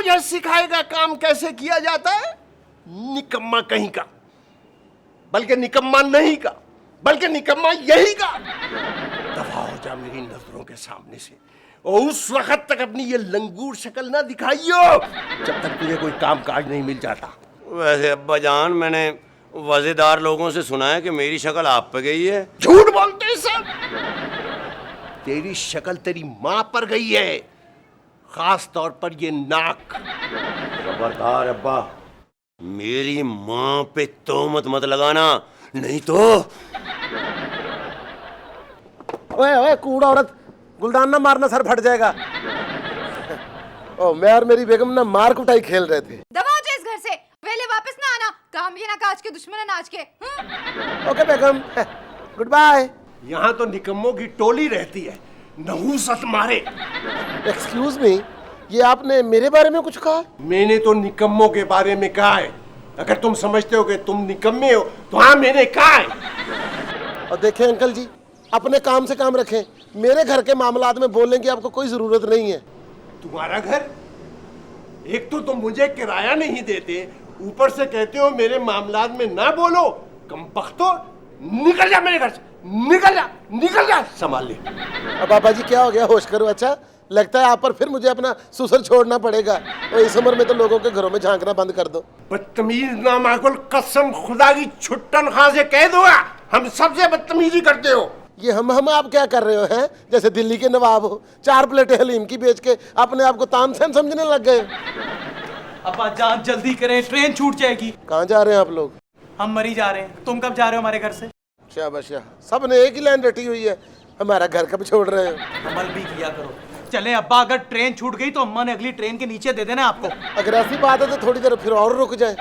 मुझे सिखाएगा काम कैसे किया जाता है? निकम्मा कहीं का, बल्कि निकम्मा नहीं का, बल्कि निकम्मा यही का। दफा हो जा मेरी नजरों के सामने से, और उस वक्त तक अपनी ये लंगूर शक्ल ना दिखाइयो जब तक तुझे कोई काम काज नहीं मिल जाता। वैसे अब्बा जान, मैंने वज़ेदार लोगों से सुना है कि मेरी शक्ल आप पे गई है। झूठ बोलते सब। तेरी शक्ल तेरी माँ पर गई है, खास तौर पर ये नाक। खबरदार अब्बा, मेरी माँ पे तोहमत मत लगाना, नहीं तो। ओए ओए कूड़ा औरत, गुलदान ना मारना, सर फट जाएगा। ओ मैं और मेरी बेगम ना मार कुटाई खेल रहे थे। दबा हो जाए इस घर से, वेले वापस ना आना, काम ये ना काज के दुश्मन नाच के। ओके बेगम, गुड बाय। यहाँ तो निकम्मों की टोली रहती है, नहूसत मारे। एक्सक्यूज मी, ये आपने मेरे बारे में कुछ कहा? मैंने तो निकम्मों के बारे में कहा है। अगर तुम समझते हो कि तुम निकम्मे हो तो हाँ, मैंने कहा है। और देखें अंकल जी, अपने काम से काम रखें, मेरे घर के मामलात में बोलने की आपको कोई जरूरत नहीं है। तुम्हारा घर? एक तो तुम मुझे किराया नहीं देते, ऊपर से कहते हो मेरे मामलात में ना बोलो। कमबख्तो, निकल जा मेरे घर से, निकल जा, निकल जा, संभाल ले। अब पापा जी क्या हो गया, होश करो। अच्छा लगता है आप पर फिर मुझे अपना ससुर छोड़ना पड़ेगा, और इस उम्र में तो लोगों के घरों में झांकना बंद कर दो। बदतमीज नामाकुल, कसम खुदा की छुट्टन खां से कह दो, हम सबसे बदतमीजी करते हो। ये हम आप क्या कर रहे हो हैं? जैसे दिल्ली के नवाब हो, 4 प्लेटें हलीम की बेच के अपने आप को तानसेन समझने लग गए। अब्बा जान जल्दी करें, ट्रेन छूट जाएगी। कहाँ जा रहे हैं आप लोग? हम मरी जा रहे हैं। तुम कब जा रहे हो हमारे घर से? शाबाश, सब ने एक ही लाइन रटी हुई है, हमारा घर कब छोड़ रहे हो? अमल भी किया करो। चले अब्बा, अगर ट्रेन छूट गई तो अम्मा ने अगली ट्रेन के नीचे दे देना आपको। अगर ऐसी बात है तो थोड़ी देर फिर और रुक जाए।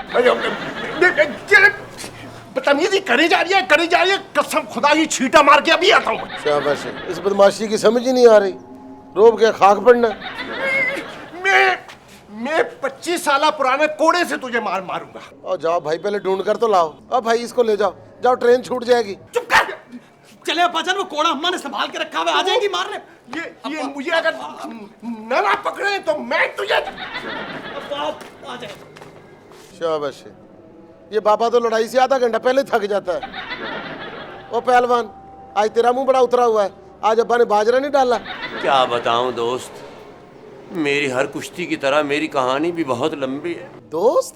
बदतमीजी करे जा रही है, करे जा रही है, कसम खुदा की छींटा मार के अभी आता हूँ। शाबाश, इस बदमाशी की समझ ही नहीं आ रही, रोब के खाक पड़ना। मैं 25 साल पुराने कोड़े से तुझे मारूंगा। और जाओ भाई, पहले ढूंढ कर तो लाओ। अब भाई इसको ले जाओ, जाओ ट्रेन छूट जाएगी। चुप कर। चले अब्बा जान, वो कोड़ा अम्मा ने संभाल के रखा हुआ, आ जाएगी मारने। ये मुझे अगर न पकड़े तो मैं तुझे। अब्बा आ जाए। शाबाश, ये बाबा तो लड़ाई से आधा घंटा पहले थक जाता है। ओ पहलवान, आज तेरा मुंह बड़ा उतरा हुआ है, आज अब्बा ने बाजरा नहीं डाला। क्या बताऊं दोस्त, मेरी हर कुश्ती की तरह मेरी कहानी भी बहुत लंबी है। दोस्त?